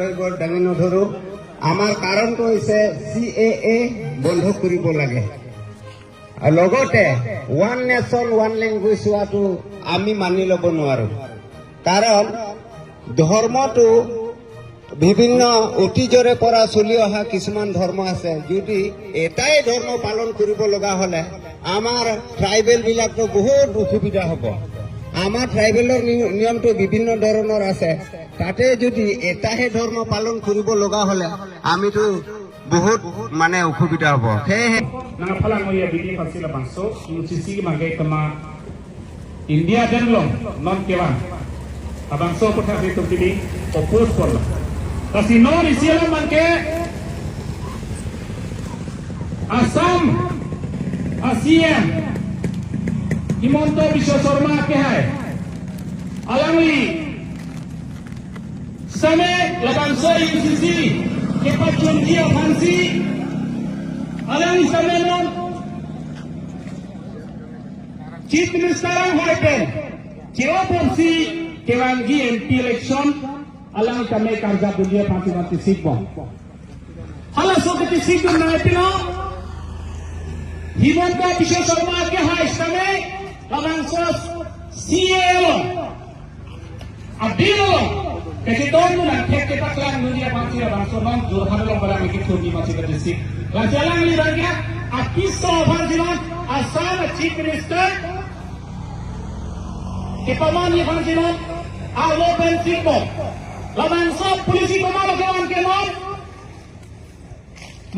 বক্তব্য দাঙি নধৰো। আমাৰ কাৰণটো হৈছে CAA বন্ধ কৰিব লাগে। আৰু লগতে ওৱান নেশ্যন ওৱান লেংগুৱেজ হোৱাটো আমি মানি ল'ব নোৱাৰো। কাৰণ ধৰ্মটো বিভিন্ন অতীজৰে পৰা চলি অহা কিছুমান ধৰ্ম আছে। যদি এটাই ধৰ্ম পালন কৰিব লগা হলে আমাৰ ট্ৰাইবেল বিলাকতো বহুত অসুবিধা হ'ব। আমাৰ ট্ৰাইবেলৰ নিয়মটো বিভিন্ন ধৰণৰ আছে। তাতে যদি এটাহে ধৰ্ম পালন কৰিব লগা হলে আমিতো বহুত মানে অসুবিধা হ'ব। সেয়েহে Nangapalangnya bini pasila bangso, UCC magai kema India dan long non kewan. Abangso putah itu kini opus pola. Kasi non isialah mangke Assam, ASEAN, Himonto bisa sorma ke hai. Alangli, same labangso UCC kepat junjia fansi. Alangli same non Chief Minister Hoipen, Kiro Ponsi, Kewangi MP election, alang kami karja dunia panti sikbon. Hala soketi sikbon na epino, Himonto bisa sorma ke hai same, labang sos CAO, Abdilo, kasi doon mo lang, kaya kita klang dunia panti labang sos non, jurhan lang barang ikit kundi masih kedisik. Lanjalang libatnya, akiso panjilan, asal Chief Minister, Kepaman yang panjilan, alo bensinmo, laman sob polisi pemala kawan kenon,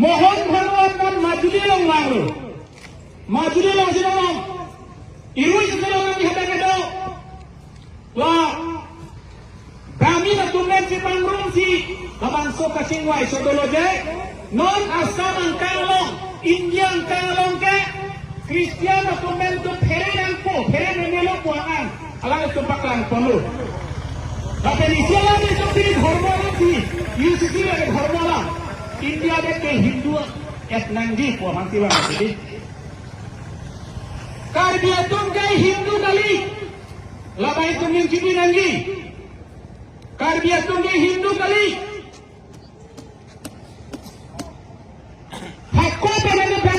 mohon bhanuan dan majuli long lalu, majuli long sinong, irui sekarang yang dihadang itu, lah, kami nak tunggu si panggung si, laman sob kasingwai sodoloje, non asam angkalong, India angkalong ke, Kristian atau mento peren po, peren menelo puangan, alang itu paklang ponu. Tapi di sini ada seperti hormon lagi, UCC lagi hormon lah. India ada ke Hindu etnanggi puangan tiwa jadi. Karbiya tum ke Hindu kali, labai tum yang cipi nanggi. Karbiya tum ke Hindu kali.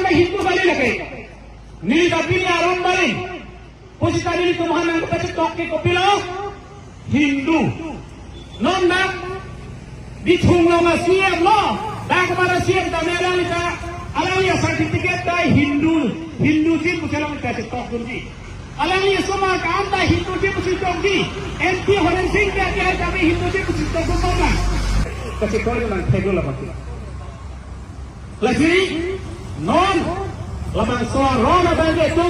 Hindu kali lagi, ni tapi ni alam balik. Posisi tadi itu mana kita cetok ke kopilo Hindu, non nak dicunglah masih lo, dah kepada siap dah merah kita, alam yang sertifikat dah Hindu sih pucalang kita cetok dulu. Alam yang semua kan dah Hindu sih pucalang di, MP Horen Singh dia kami Hindu sih pucalang semua. Kasi kau yang tegul lah pasti. Lagi non labang soron abang itu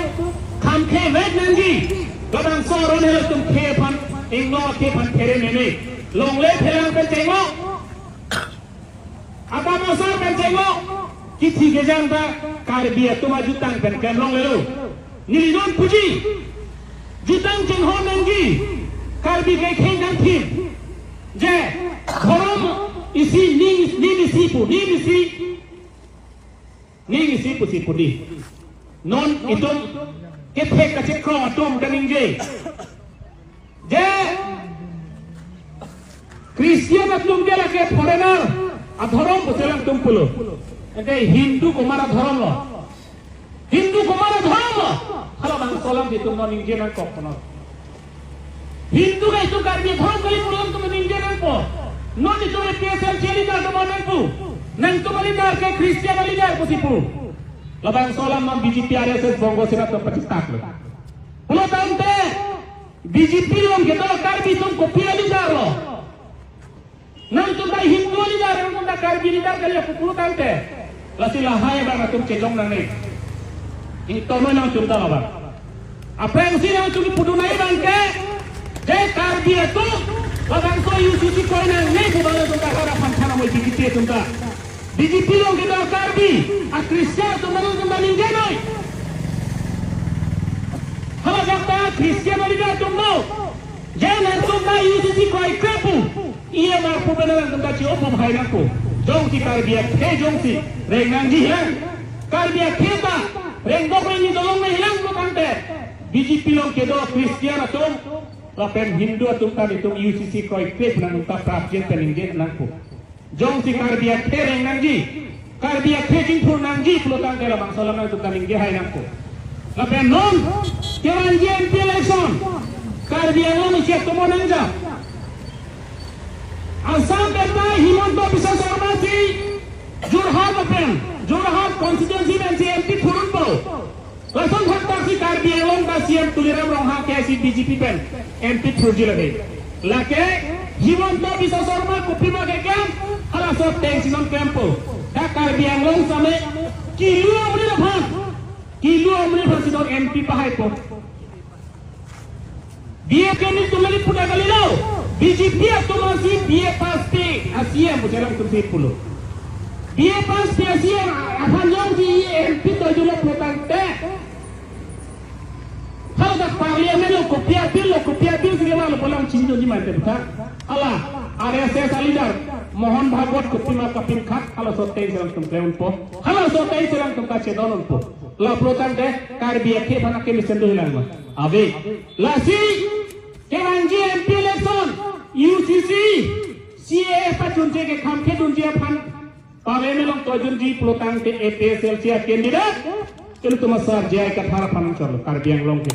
kamke wet nanti labang soron itu tum kepan inglo kepan keren ini longle pelang pencengo apa masa pencengo kiti kejan ta karbiya tu majutang penken longle lu nilidon puji jutang jenghon nanti karbi keken nanti je korom isi ni sipu ni sipu di non itu ketek kacik kro atom kaning je Kristian atom dia lagi foreigner adhorom buselang tumpulo ente Hindu kumara dhorom lo kalau bang solam di tum non je nan kok no Hindu ka itu karbi dhorom kali pulang tum je nan ko non itu PSL ceri ka kemanan pu nang tu malidar ke Kristian malidar posipu. Labang solam mam BJP RSS bongo sila to pacistak lo. Pulo tante BJP long kita karbi tum kopi malidar lo. Nang tu kai Hindu malidar nang tu karbi malidar kali aku pulo tante. Lasila hai bang tum cejong nang ni. Ini tomo nang tum dah bang. Apa yang sini nang tum pudu nai bang ke? Je karbi itu labang so UCC kau nang ni bukan tum dah orang pancana mau BJP tum dah. BJP long kita karbi, Kristian tu malu kembali jenoi. Kalau kata Kristian malida tu mau, jangan tu mau UCC kau ikrepu. Ia mampu benar tentang ciopo bahayanaku. Jom si karbiya ke jom si rengang hilang. Karbiya kita renggok ini tolong hilang tu kante. BJP long kita Kristian tu, lapen Hindu tu tadi tu UCC kau ikrepu nang tak prajen peninggen nangku. jong si karbiak tereng nangji karbiak kecing pun nangji pelotang kela bang solam itu kaling dia hai nangku lapen non keranji MP election karbiak lo siap tomo nangja asam beta Himanto bisa sormasi Jurhat lapen Jurhat constituency dan CMP turun po langsung hantar si karbiak lo siap tuliram rongha ke si BJP pen MP turji lagi lake Himanto bisa sorma kupima ke kem ala sot teng sinon kempo dak karbiak lo same kilo amri lapan sinon MP pahai po dia kini tulari puda kali lo BJP atau masih dia pasti Asia berjalan ke 10 dia pasti Asia akan yang di MP tujuh pelotang teh kalau dak parlimen lo kopiah bil segala lo pulang cinjo di mana betul Allah RSS alidar mohon Bhagwat kupima kapin khat kalau sotai serang tumpeun po kalau sotai serang tumka cedonon po la pelotang teh karbiak ke mana ke misendu hilang ma abe lasi keranji MP election UCC CA pacunce ke kampe dunjia pan parlimen long tojun ji pelotang te APSL cia kandidat kalau tu masa jaya kat harapan chalo karbiak long ke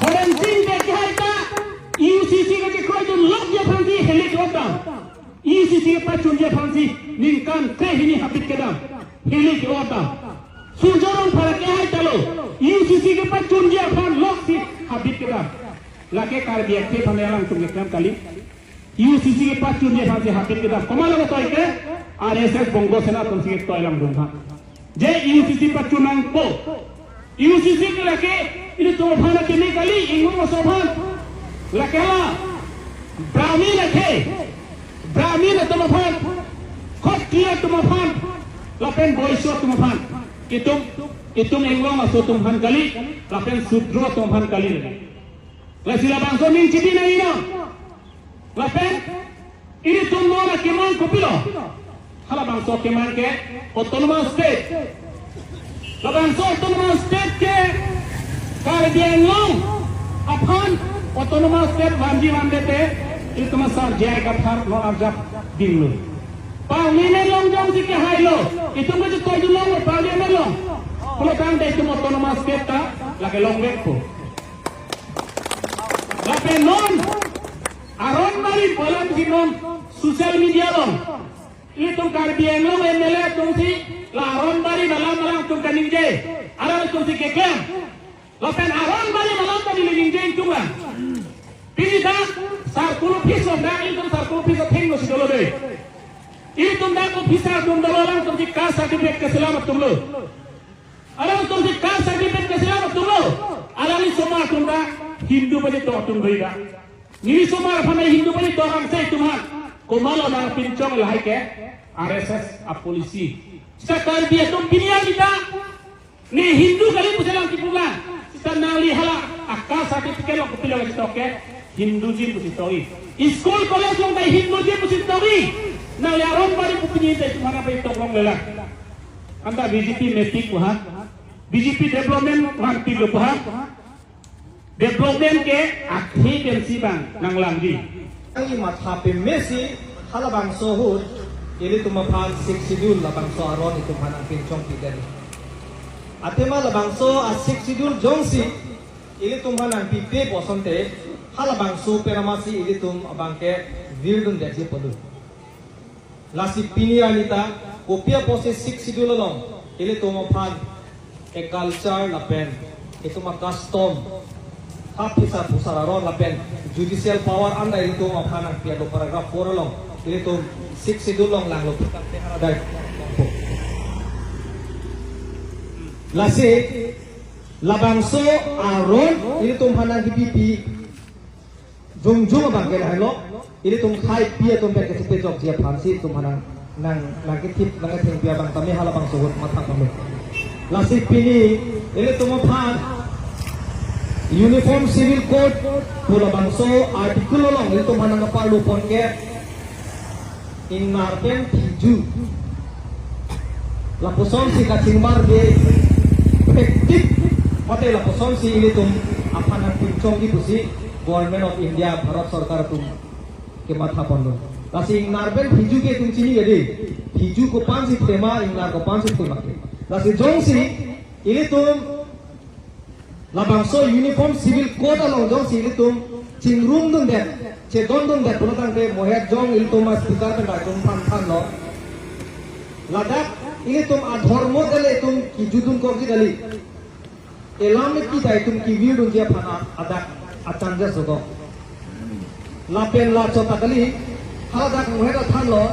koran sing de kaita UCC ke koi lok dia phansi helicopter UCC pacunce phansi ninkan ke hini habit kedam helicopter Sujorong para ke hai talo UCC ke pacunce phan lok si habit kedam lake karbiak ke phanelang tum ke kali UCC ke pacunce phansi habit kedam komala ko toy ke RSS bongo sena tum si toy lam dum je UCC pacunang po UCC ke lake ini to phana ke ni kali ingo sobhan lake la brahmi na to phan khot kia to phan lapen boiso to phan itum englo maso tum phan kali lapen sudro to phan kali la sila bangso ning chidi na ina lapen ini tum mona keman kopilo hala bangso keman ke autonomous state la bangso autonomous state ke karbiak long aphan autonomous state vanji vandete itu masar jaya ka thar no arjap dinglo parlimen long jong si ke hailo itu maju toju long parlimen long kalau kan de itu autonomous state ta lake long wekpo lape non aron mari bolan sinon social media long itu karbiak long MLA tung si la aron mari malam tung kaningje aron tung si kekem lapen aron mari malam tadi lingje tunga pilih dah sarkulu piso dah itu sarkulu piso tengok si dulu deh itu dah ko bisa tum dulu lang tum si kas sertifikat keselamat tum lo alam tum si kas sertifikat keselamat tum lo alami semua tum dah Hindu bani to tum bida ni semua apa Hindu bani to orang saya tuhan ko malo na pincong lahai ke RSS a polisi sekarang dia tum pinian kita ni Hindu kali pusalang kipungan kita nali hala akal sertifikat lo kupilo lagi toke Hindu jin pusitoi school college lo dai Hindu jin pusitoi na yaron bari pupunyi dai tumana pai toklong lela anda BJP metik ha BJP development wanti lo ha development ke akhi pensi bang nang langdi ai mathape Messi halabang sohut ili tumaphan 6 schedule labang so aron itu hanang pincong tigani atema labang so a 6 schedule jongsi ili tumhanang pipe bosonte halabang so peramasi ili tum abangke virdun deji podu lasi pini anita kopia pose 6 schedule long ili tumaphan a culture lapen itu ma custom hafisa pusararon lapen judicial power anda ili tumaphan ang piado paragraph 4 long ili tum 6 schedule long lang lo putante haradai lasi labangso aron ini tum hanang hipipi jung abang ke lahlo ini tum khai pia tum ke sepe jok dia phansi tum hanang nang kitip nang theng pia bang tami hala bang sohut mathang kami lasi pini ini tum phan uniform civil code pula bangso artikel long ini tum hanang palu pon ke in marpen tiju lapuson si kacingbar de efektif hotel lapuson si ini tum apa nak pincong di pusi government of India Bharat Sarkar tum kemat hapon Lasi narben hiju ke tum sini jadi hiju ko pansi tema inglar ko pansi tema. Lasi jongsi ini tum labangso uniform civil code along jongsi ini tum cingrum dun det ce don dun det pulo tang de mohet jong ini tum mas pikar kan tum pan lo. Ladak ini tum adhormo dale tum hiju dun ko ki dali. Elamit ki dai tum ki view dun dia phana adak atanja sogo. Lapen la chota kali hala dak mohet than lo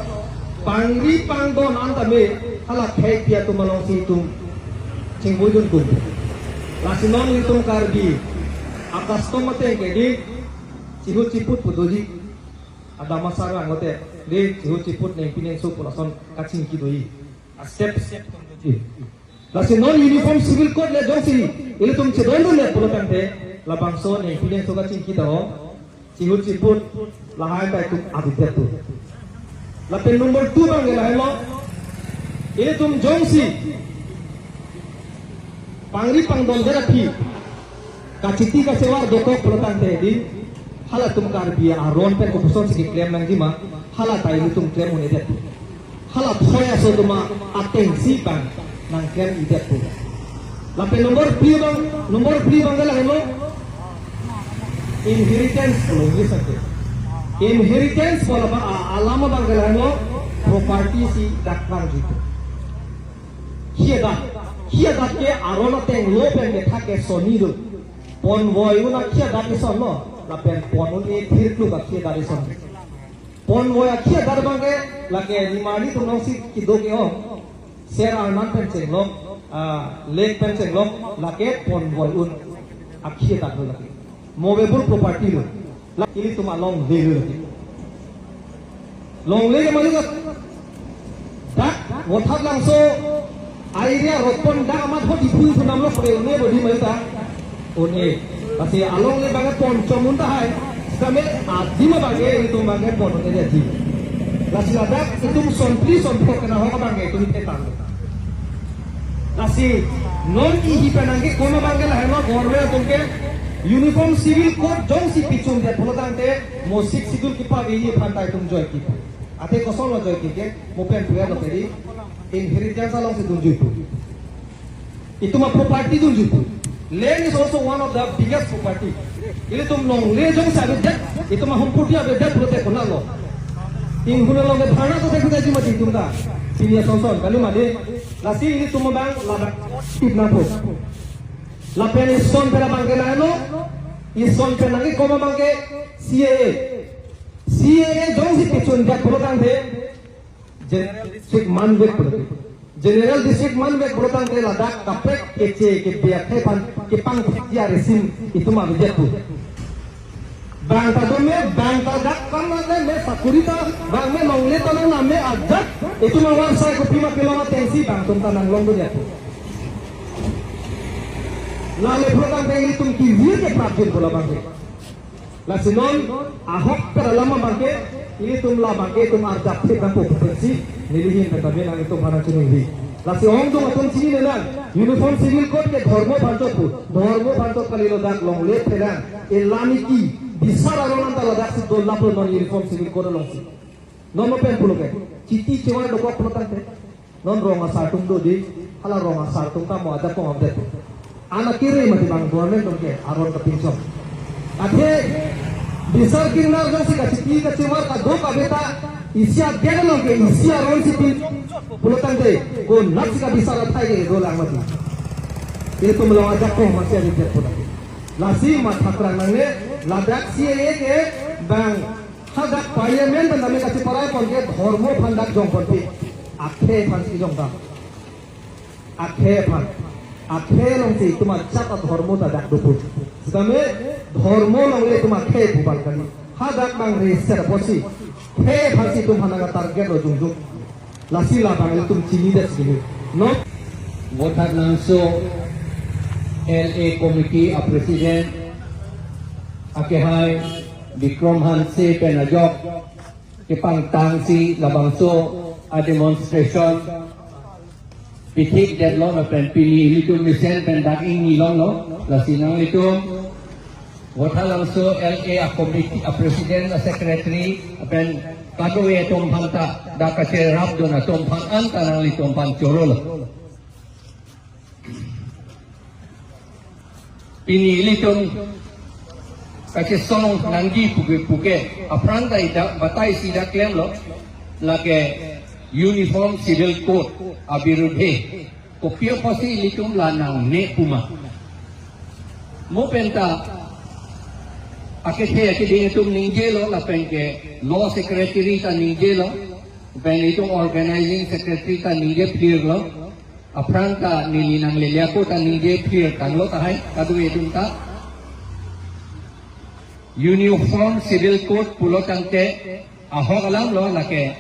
pangri pangdon antame hala thek dia tum malong si tum cingmu dun kum. Lasinon itum karbi akas tomate kedi cihu ciput pudoji ada masalah ngote de cihu ciput neng pineng so pulason kacing kidoi step tumji lasinon uniform civil code le jongsi ile tum cedon le pulotante labangso neng pineng so kacing kidao cihu ciput lahai tai tum adite tu lapen nomor 2 bang lahai lo ile tum jongsi Pangri pangdon derapi kaciti kacewar dokok pelotan tadi hala tum karbi aron pen kopuson sigi klaim nang jima hala tai tum klaim une det hala thoya so tuma atensi bang nang klaim idet tu lape nomor pri bang gala hemo inheritance lo ye sakte inheritance bola ba alama bang gala hemo property si dakwan jitu Kia dat ke arona teng lo pen ke thake soni do pon voi una kia dat ke son no la pen pon un e thir tu ka kia dat son pon voi kia dat bang ke la ke nimani tu no si ki do ke ho ser arman pen cheng lo lek pen cheng lo la ke pon voi un akhia dat lo la ke movable property lo la ini tu ma long le lo long le ke malu ka dak wo thak lang so Airnya ropon dah amat hot ibu itu namlo pada une bodi mereka une pasti along le banget pon comun tahai sampai adima bagai itu bagai pon itu jadi lasi ladak itu sonpri kena hoka bagai itu ditetan lasi non ihi penangke kono bagai lah hema gorwe tungke uniform civil code jong si pichum dia polotan te musik sidul kipa ini pantai tum joy kipa ate kosong lo joy kike mopen puya lo tadi inheritance along si tunjuk itu mah property tunjuk land is also one of the biggest property ini tum long le jong sa bedet itu mah humputi bedet prote kona lo in huna lo bhana to dekhu ji mati tum da sini sonson kalu made lasi ini tum bang la tipna po la pen son pera bang ke na lo ison pera ngi koma bang ke CAA jong si pichun dia protan de General District Manwek Protan de Ladakh kapek kece ke biak hepan ke pang dia resim itu mah begitu. Bangta dome bangta dak kamane me sakurita bang me maule tanang name ajak itu mah warsai ko pima kiloma tensi bang tum tanang longdo ya. Lalu Protan de itu kiwir ke prabjin bola bang. Lasinon ahok keralama bangke ini tumlah bangke tum arjak se bang kompetensi nilihin katabe nang itu mana cunui lasi ong dong aton sini nelan uniform civil code ke dharmo bhantot kali lodak long le thelan elani ki bisara ronan ta lodak si dolla pro non uniform civil code long si non pen puloke citi cewa doko plotan te non ronga sartung do di hala ronga sartung ka mo ada ko amde anak kiri mati bang government dong ke aron kepinsom ate bisar kinar jong si kaciti ka cewa ka do ka beta isia gelo ke isia ron si pin pulutan de ko nafsi ka bisa rathai ke rola mati itu melong ajak ko masih ada dia pula lasi mat thakran nangne ladak CAA ke bang hadak parliament dan name kasi parai pon ke dharmo phandak jong pon pi akhe phan si jong ba akhe long si tuma chata dharmo ta dak dupu same dharmo long le tuma khe bubal kali hadak bang reser posi Hey, pasti tu mana target lo jung lasi lah bang itu cini dah segini. No, Wotan langsung LA Committee a President Akehai Bikram Hansi penajok kepang tangsi labangso a demonstration pitik deadlock na pen pili itu misen pendak ini long no lasi nang itu Wotan langsung LA a Committee a President a Secretary pen Kadue tompan ta da kace rabdo na tompan anta nang li tompan chorol. Pinili tom kace song nanggi puke apranta ida batai sida claim lo lake uniform civil code abirudhe kopio pasi litum lanang ne puma mo penta akete akede itum ningjelo la penke law secretary ta ningjelo pen itum organizing secretary ta ningje phirlo apranta nilinang leliako ta ningje phir kanglo tahai kadu itum ta uniform civil code pulo tangte ahok alam lo lake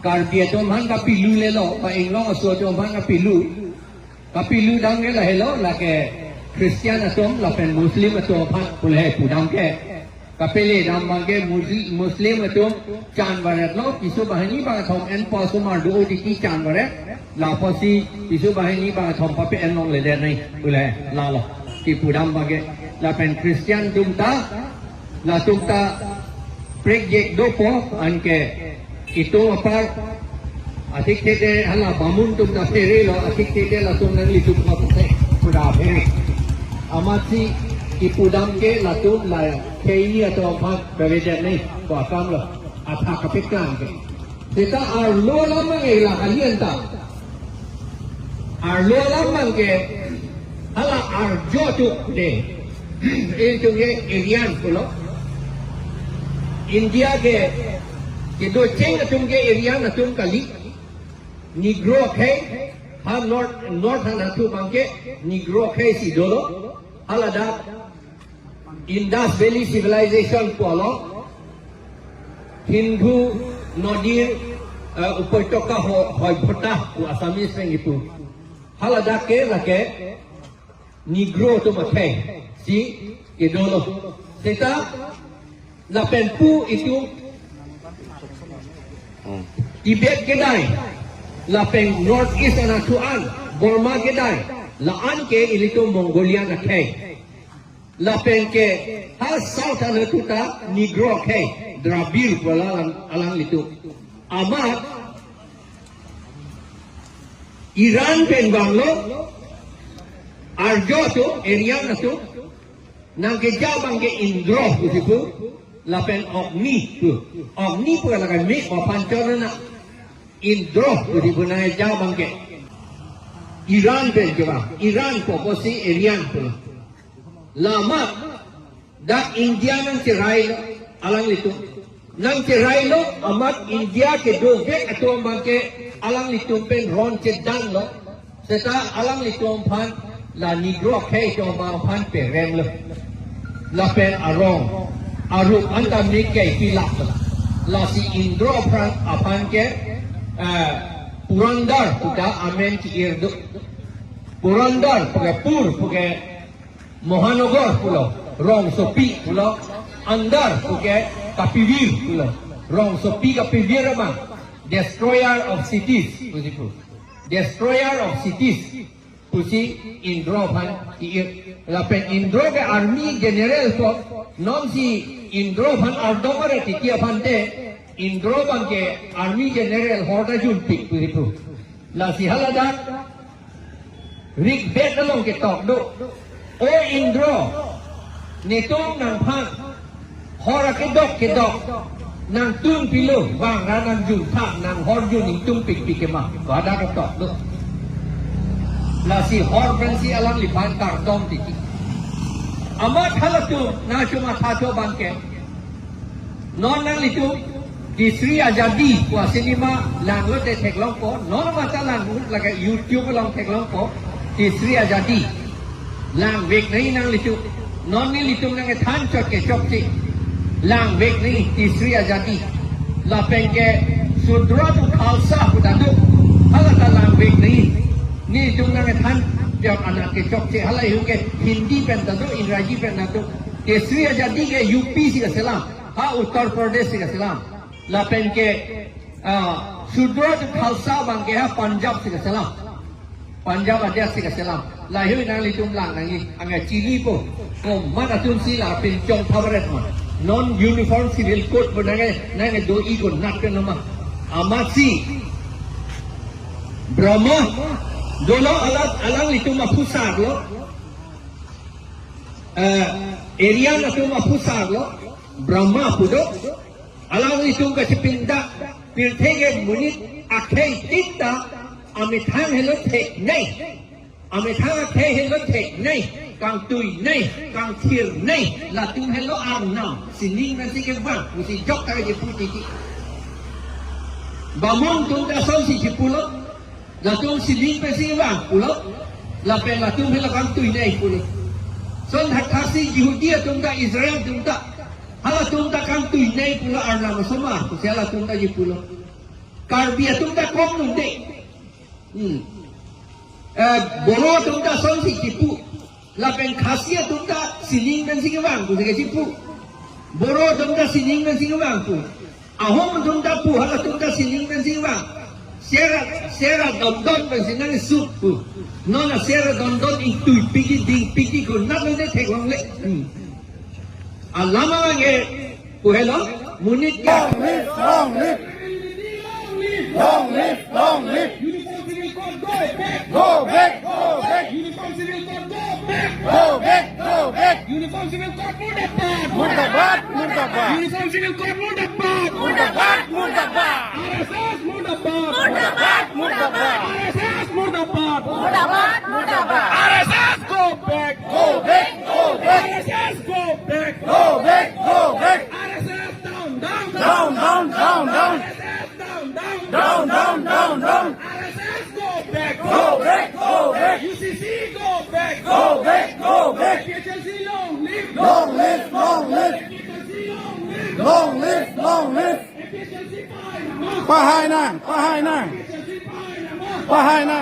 karpia to man kapilu le lo pa inglong aso to man kapilu dang le hello lake Christian atom la pen Muslim atom phat pulhe pudang ke kapele dam mangke Muslim atom chan barat lo pisu bahani ba thom en pasu mar do diki chan barat la pasi pisu bahani ba thom pa pe en long le de nai pulhe la lo ti pudam bage la pen Christian tumta project dopo anke itu apa atik tete hala bamun tumta pere lo atik tete la tum nang litu pa pe puda pere amati ipudam ke la tum la kei atau apa bebeda nei ko akam lo atha kapekam ke kita arlo lamang ila kalian ta arlo lamang ke hala arjo tu de itu ke irian pulo India ke do cheng atum ke area atum kali negro khai ha north han atu bangke negro khai si dolo halada Indus Valley civilization polo Hindu nodir upatoka hoi phota ku Assamese peng itu halada ke lake negro tu makai si ke dolo kita la penpu itu Tibet kedai la peng north east anatuan Burma kedai la an ke ilito Mongolia na kai la peng ke ha south anatuta negro kai Drabil wala alang litu amat Iran pen banglo arjo tu area na tu nang ke jabang ke Indro tu la pen ogni pu la kan mi ma pancor na Indro di bunai jabang ke Iran pen jaba Iran ko posi Irian pu lama dak India nang cerai alang itu nang cerai lo amat India ke doge atau bangke alang itu pen ron cedang lo seta alang itu pan la negro ke to ma pan pe rem lo la pen arong Aruk anta mikai pilak la si Indro pran apan ke Purandar puda amen ki irdu Purandar puga pur puga Mohanogor pulo rong sopi pulo Andar puga Kapivir pulo rong sopi Kapivir bang destroyer of cities pusipu destroyer of cities pusi Indro pan ki la pen Indro ke army general to non si Indro pan ardogare tikia pante Indro bangke army general horda juntik pusipu la si halada rig bet along ke tok do o Indro netong nang pan hora ke dok nang tun pilu bang nang jun thak nang hor jun ning tum pik pik ke ma ko ada ke tok do la si hor pensi alang lipan kardom tiki amat halatu na cuma thato bangke non nang litu di Sri Ajadi kwa sinima lang lo te thek long ko non mata lang laga YouTube long thek long ko di Sri Ajadi lang vek nahi nang litu non ni litu nang than chot ke chok ti lang vek nahi di Sri Ajadi la pengke sudra tu khalsa pudadu halata lang vek nahi ni tung nang than jok anak ke chok ti halai hu ke Hindi pen tadu Ingraji pen tadu ke Sri Ajadi ke UP si ke selam ha Uttar Pradesh si ke selam la pen ke sudra tu khalsa bang ke ha Punjab si ke selam Punjab ada si ke selam lahir nang litum lang nang angai cili po ko mana tum si la pen chong thavaret ma non uniform civil code ba na do ikon nak kan nama amasi Brahma dolo alang itu mapusar lo area na tu mapusar lo Brahma pudo alang itu kasi pinda pirthege munit akhei tikta amithang hello thek nei amithang akhei hello thek nei kang tui nei kang thir nei la tum hello arnam sining na sige ba usi jok ka je puti ki bamong tum da son si pulo la tum sining pe sige ba pulo la pe la tum hello kang tui nei pulo son hathasi Yehudia tum da Israel tum da hala tum da kang tui nei pulo arnam soma kusela tum da je pulo karbia tum da kom nung de boro tum da son si tipu la pen khasia tum da sining ben sige bang ku sige tipu boro tum da sining ben sige bang ku ahom tum da pu hala tum da sining ben sige bang sera dondon ben sinan sup pu nona sera dondon in tui pigi ku na le te kong le alama nge ku hello munit ka Long live, long live. Uniform civil code, go back. Go back, go back. Uniform civil code, go back. Go back, go back. Uniform civil code, murdabad. Murdabad, murdabad. Uniform civil code, murdabad. Murdabad, murdabad. RSS, murdabad. Murdabad, murdabad. RSS, murdabad. Murdabad, murdabad. RSS, go back. Go back, go back. RSS, go back. Go back, go back. RSS, down, down, Down, down, down, down. RSS, down, down, Down, down, down, down. RSS, go back. Go back, go back. UCC, go back. Go back, go back. PHLC, long live. Long live, long live. PHLC, long live. Long live, long live. PHLC, fine. Pahay na, pahay na. PHLC, fine. Pahay na.